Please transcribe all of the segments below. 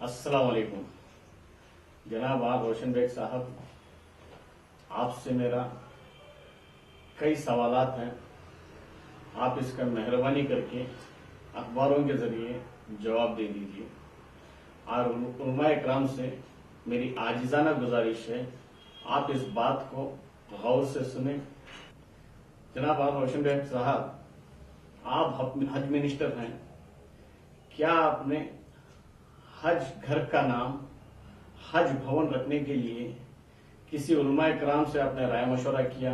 अस्सलाम वालेकुम। जनाब आप रोशन बेग साहब, आपसे मेरा कई सवालात हैं। आप इसका मेहरबानी करके अखबारों के जरिए जवाब दे दीजिए। और उलमाए इकराम से मेरी आजिजाना गुजारिश है, आप इस बात को गौर से सुने। जनाब आप रोशन बेग साहब, आप हज मिनिस्टर हैं। क्या आपने हज घर का नाम हज भवन रखने के लिए किसी उलमाए किराम से आपने राय मशवरा किया?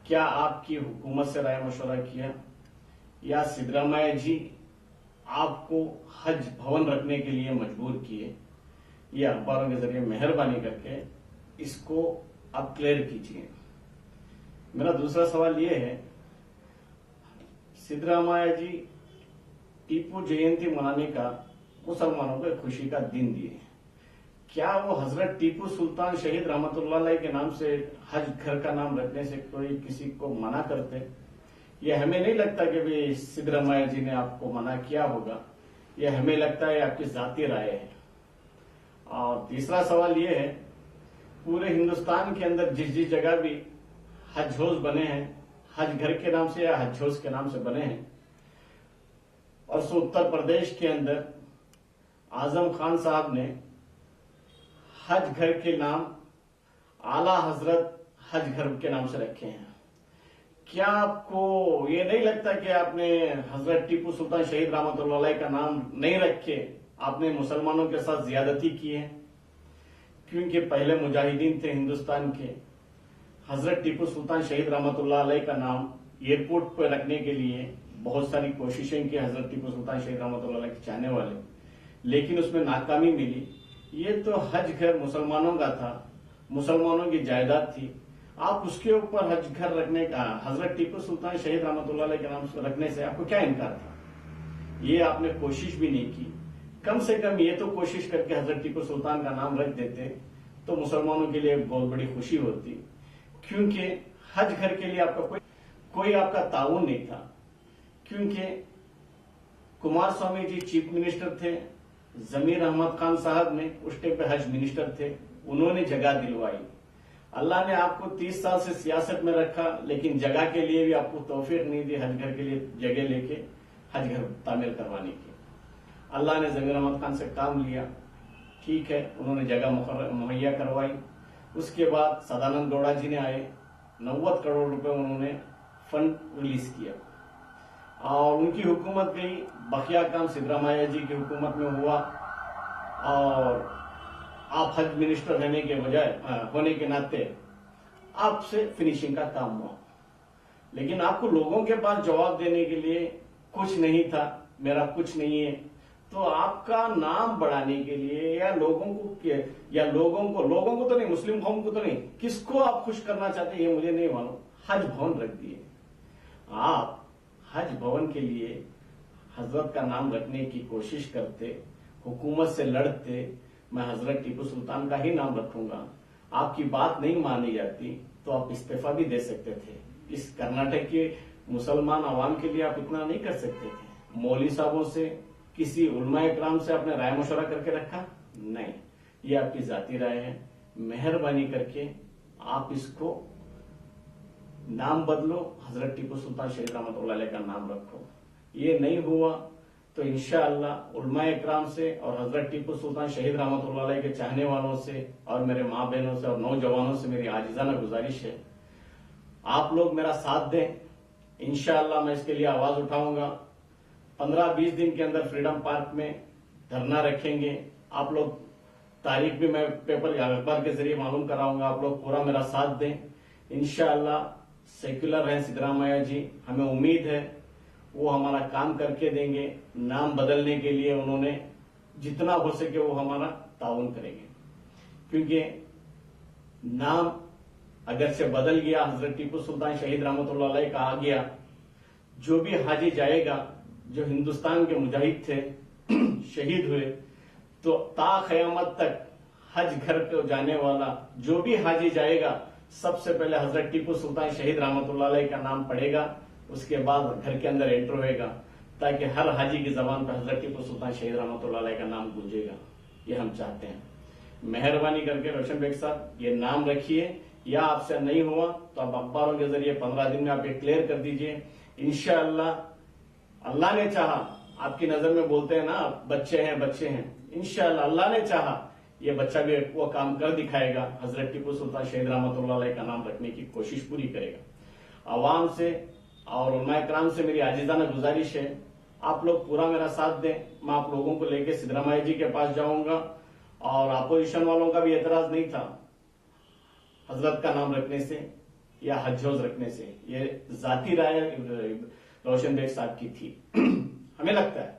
क्या आपकी हुकूमत से राय मशवरा किया, या सिद्धरामैया जी आपको हज भवन रखने के लिए मजबूर किए? ये अखबारों के जरिए मेहरबानी करके इसको आप क्लियर कीजिए। मेरा दूसरा सवाल ये है, सिद्धरामैया जी टीपू जयंती मनाने का मुसलमानों को खुशी का दिन दिए। क्या वो हजरत टीपू सुल्तान शहीद रहमतुल्लाह अलैह के नाम से हज घर का नाम रखने से कोई किसी को मना करते? ये हमें नहीं लगता कि भाई सिद्धरामैया जी ने आपको मना किया होगा। ये हमें लगता है आपकी जाती राय है। और तीसरा सवाल ये है, पूरे हिंदुस्तान के अंदर जिस जिस जगह भी हज हाउस बने हैं, हज घर के नाम से या हज हाउस के नाम से बने हैं, और सो उत्तर प्रदेश के अंदर आजम खान साहब ने हज घर के नाम आला हजरत हज घर के नाम से रखे हैं। क्या आपको ये नहीं लगता कि आपने हजरत टीपू सुल्तान शहीद रहमतुल्लाह अलैह का नाम नहीं रखे, आपने मुसलमानों के साथ ज्यादती की है? क्योंकि पहले मुजाहिदीन थे हिंदुस्तान के। हजरत टीपू सुल्तान शहीद रहमतुल्लाह अलैह का नाम एयरपोर्ट पर रखने के लिए बहुत सारी कोशिशें की हजरत टीपू सुल्तान शहीद रहमतुल्लाह अलैह के चाहने वाले, लेकिन उसमें नाकामी मिली। ये तो हज घर मुसलमानों का था, मुसलमानों की जायदाद थी। आप उसके ऊपर हज घर रखने का, हजरत टीपू सुल्तान शहीद रहमतुल्लाह अलैह के नाम से रखने से आपको क्या इनकार था? ये आपने कोशिश भी नहीं की। कम से कम ये तो कोशिश करके हजरत टीपू सुल्तान का नाम रख देते तो मुसलमानों के लिए बहुत बड़ी खुशी होती। क्योंकि हज घर के लिए आपका कोई आपका ताउन नहीं था। क्योंकि कुमार स्वामी जी चीफ मिनिस्टर थे, जमीर अहमद खान साहब ने उस टाइम पे हज मिनिस्टर थे, उन्होंने जगह दिलवाई। अल्लाह ने आपको 30 साल से सियासत में रखा, लेकिन जगह के लिए भी आपको तौफीक नहीं दी हज घर के लिए जगह लेके हज घर तामीर करवाने की। अल्लाह ने जमीर अहमद खान से काम लिया, ठीक है, उन्होंने जगह मुहैया करवाई। उसके बाद सदानंद गौड़ा जी ने आए, 90 करोड़ रुपए उन्होंने फंड रिलीज किया और उनकी हुकूमत गई। बकिया काम सिद्धरामैया जी की हुकूमत में हुआ और आप हज मिनिस्टर रहने के बजाय होने के नाते आपसे फिनिशिंग का काम हुआ। लेकिन आपको लोगों के पास जवाब देने के लिए कुछ नहीं था, मेरा कुछ नहीं है। तो आपका नाम बढ़ाने के लिए या लोगों को तो नहीं, मुस्लिम कौम को तो नहीं, किसको आप खुश करना चाहते हैं ये मुझे नहीं मालूम, हज भवन रख दिए। आप हज भवन के लिए हजरत का नाम रखने की कोशिश करते, हुकूमत से लड़ते, मैं हजरत टीपू सुल्तान का ही नाम रखूंगा, आपकी बात नहीं मानी जाती तो आप इस्तीफा भी दे सकते थे। इस कर्नाटक के मुसलमान आवाम के लिए आप इतना नहीं कर सकते थे। मौलवी साहबों से, किसी उलमाए इकराम से आपने राय मशवरा करके रखा? नहीं, ये आपकी जाती राय है। मेहरबानी करके आप इसको नाम बदलो, हजरत टीपू सुल्तान शहीद रहमतुल्लाह अलैह का नाम रखो। ये नहीं हुआ तो इंशाअल्लाह उलमाए इकराम से और हजरत टीपू सुल्तान शहीद रहमतुल्लाह अलैह के चाहने वालों से और मेरे माँ बहनों से और नौजवानों से मेरी आजिजाना गुजारिश है, आप लोग मेरा साथ दें। इंशाअल्लाह मैं इसके लिए आवाज उठाऊंगा। 15-20 दिन के अंदर फ्रीडम पार्क में धरना रखेंगे। आप लोग तारीख भी मैं पेपर या अखबार के जरिए मालूम कराऊंगा। आप लोग पूरा मेरा साथ दें। इंशाअल्लाह सेक्युलर हैं सिद्धरामैया जी, हमें उम्मीद है वो हमारा काम करके देंगे। नाम बदलने के लिए उन्होंने जितना हो सके वो हमारा ताउन करेंगे। क्योंकि नाम अगर से बदल गया, हजरत टीपू सुल्तान शहीद रहमतुल्लाह अलैह का आ गया, जो भी हाजी जाएगा, जो हिंदुस्तान के मुजाहिद थे शहीद हुए, तो ता क़यामत तक हज घर को जाने वाला जो भी हाजी जाएगा, सबसे पहले हजरत टीपू सुल्तान शहीद रहमतुल्लाह अलैह का नाम पढ़ेगा, उसके बाद घर के अंदर एंटर होएगा। ताकि हर हाजी की जबान पर हजरत टीपू सुल्तान शहीद रहमतुल्लाह अलैह का नाम गूंजेगा। ये हम चाहते हैं। मेहरबानी करके रोशन बेग साहब ये नाम रखिए, या आपसे नहीं हुआ तो आप अखबारों के जरिए 15 दिन में आप ये क्लियर कर दीजिए। इंशाअल्लाह अल्लाह ने चाहा, आपकी नजर में बोलते हैं ना बच्चे हैं, इंशाअल्लाह अल्लाह ने चाहा ये बच्चा भी वो काम कर दिखाएगा। हजरत टीपू सुल्तान शहीद रहमतुल्लाह अलैह का नाम रखने की कोशिश पूरी करेगा। अवाम से और उलमाए कराम से मेरी आजिजाना गुजारिश है, आप लोग पूरा मेरा साथ दें। मैं आप लोगों को लेकर सिद्धरामैया जी के पास जाऊंगा, और अपोजिशन वालों का भी एतराज नहीं था हजरत का नाम रखने से या हज हौज रखने से, ये जाती राय रोशन बेग साहब की थी हमें लगता है।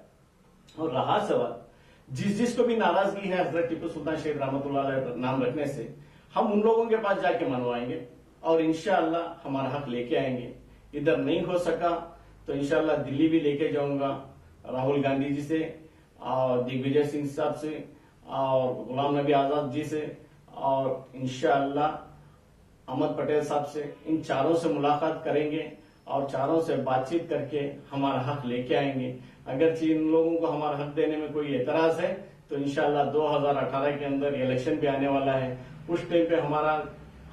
और रहा सवाल जिसको भी नाराजगी है हजरत टीपू सुल्तान शहीद रहमतुल्लाह अलैह नाम रखने से, हम उन लोगों के पास जाके मनवाएंगे और इंशाअल्लाह हमारा हक लेके आएंगे। इधर नहीं हो सका तो इंशाअल्लाह दिल्ली भी लेके जाऊंगा राहुल गांधी जी से और दिग्विजय सिंह साहब से और गुलाम नबी आजाद जी से और इंशाअल्लाह अहमद पटेल साहब से। इन चारों से मुलाकात करेंगे और चारों से बातचीत करके हमारा हक लेके आएंगे। अगर इन लोगों को हमारा हक देने में कोई एतराज है तो इंशाअल्लाह 2018 के अंदर इलेक्शन भी आने वाला है, उस टाइम पे हमारा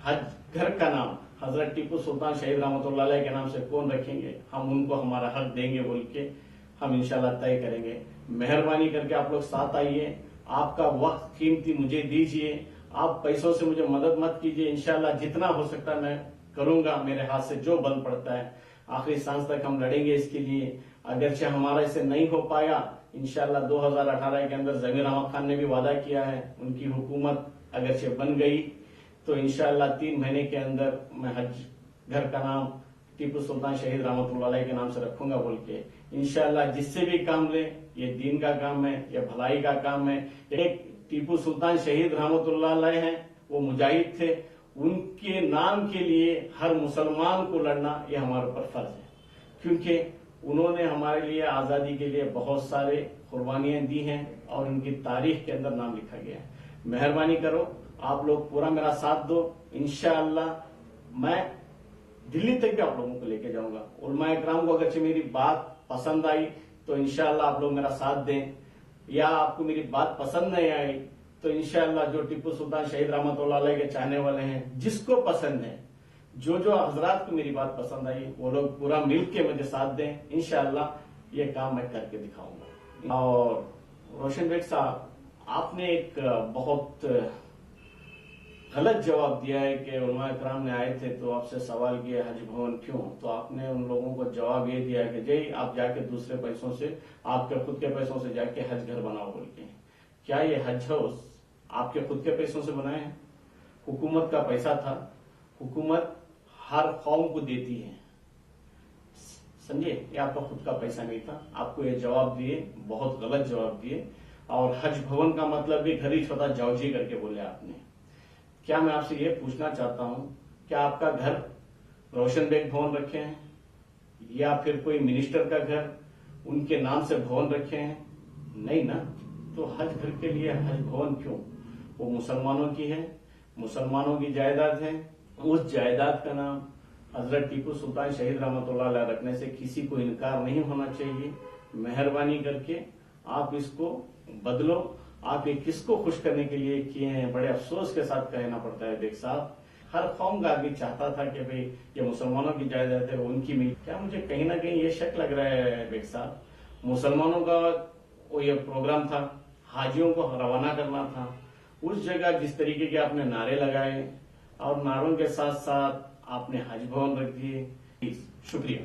हज घर का नाम हजरत टीपू सुल्तान शहीद रहमतुल्लाह अलैह के नाम से कौन रखेंगे, हम उनको हमारा हक देंगे बोल के हम इंशाअल्लाह तय करेंगे। मेहरबानी करके आप लोग साथ आइए, आपका वक्त कीमती मुझे दीजिए, आप पैसों से मुझे मदद मत कीजिए। इंशाअल्लाह जितना हो सकता है मैं करूंगा, मेरे हाथ से जो बल पड़ता है आखिरी सांस तक हम लड़ेंगे इसके लिए। अगरचे हमारा इससे नहीं हो पाया, इंशाअल्लाह 2018 के अंदर जमीर अहमद खान ने भी वादा किया है, उनकी हुकूमत अगरचे बन गई तो इंशाअल्लाह 3 महीने के अंदर मैं हज घर का नाम टीपू सुल्तान शहीद रहमतुल्लाह अलैह के नाम से रखूंगा बोल के इंशाअल्लाह जिससे भी काम ले, ये दीन का काम है, ये भलाई का काम है। एक टीपू सुल्तान शहीद रहमतुल्लाह अलैह हैं, वो मुजाहिद थे, उनके नाम के लिए हर मुसलमान को लड़ना ये हमारे ऊपर फर्ज है, क्योंकि उन्होंने हमारे लिए आजादी के लिए बहुत सारे कुर्बानियां दी हैं और उनकी तारीख के अंदर नाम लिखा गया है। मेहरबानी करो आप लोग पूरा मेरा साथ दो, इंशाअल्लाह मैं दिल्ली तक भी आप लोगों को लेके जाऊंगा। उलमाए किराम को अगरचे मेरी बात पसंद आई तो इंशाअल्लाह आप लोग मेरा साथ दें, या आपको मेरी बात पसंद नहीं आई तो इंशाअल्लाह जो टीपू सुल्तान शहीद रहमतुल्लाह अलैह के चाहने वाले हैं, जिसको पसंद है, जो हजरात को मेरी बात पसंद आई वो लोग पूरा मिल के मुझे साथ दें, इंशाअल्लाह ये काम मैं करके दिखाऊंगा। और रोशन बेग साहब, आपने एक बहुत गलत जवाब दिया है कि उलमाए किराम ने आए थे तो आपसे सवाल किया हज भवन क्यों, तो आपने उन लोगों को जवाब ये दिया कि जय आप जाके दूसरे पैसों से, आपके खुद के पैसों से जाके हज घर बनाओ बोल के। क्या ये हज हाउस आपके खुद के पैसों से बनाए हैं? हुकूमत का पैसा था, हुकूमत हर कौम को देती है, समझिए, ये आपका खुद का पैसा नहीं था। आपको ये जवाब दिए, बहुत गलत जवाब दिए। और हज भवन का मतलब भी घर ही छोटा जाओजी करके बोले आपने। क्या मैं आपसे ये पूछना चाहता हूं, क्या आपका घर रोशन बेग भवन रखे हैं या फिर कोई मिनिस्टर का घर उनके नाम से भवन रखे हैं? नहीं ना। तो हज घर के लिए हज भवन क्यों? वो मुसलमानों की है, मुसलमानों की जायदाद है। उस जायदाद का नाम हजरत टीपू सुल्तान शहीद रहमतुल्लाह अलैह रखने से किसी को इनकार नहीं होना चाहिए। मेहरबानी करके आप इसको बदलो। आप ये किसको खुश करने के लिए किए हैं, बड़े अफसोस के साथ कहना पड़ता है बेग साहब। हर कौम का आदमी चाहता था कि भाई ये मुसलमानों की जायदाद है, उनकी मिल। क्या मुझे कहीं ना कहीं ये शक लग रहा है बेग साहब, मुसलमानों का वो ये प्रोग्राम था, हाजियों को रवाना करना था, उस जगह जिस तरीके के आपने नारे लगाए और नारों के साथ साथ आपने हज भवन रख दिए। शुक्रिया।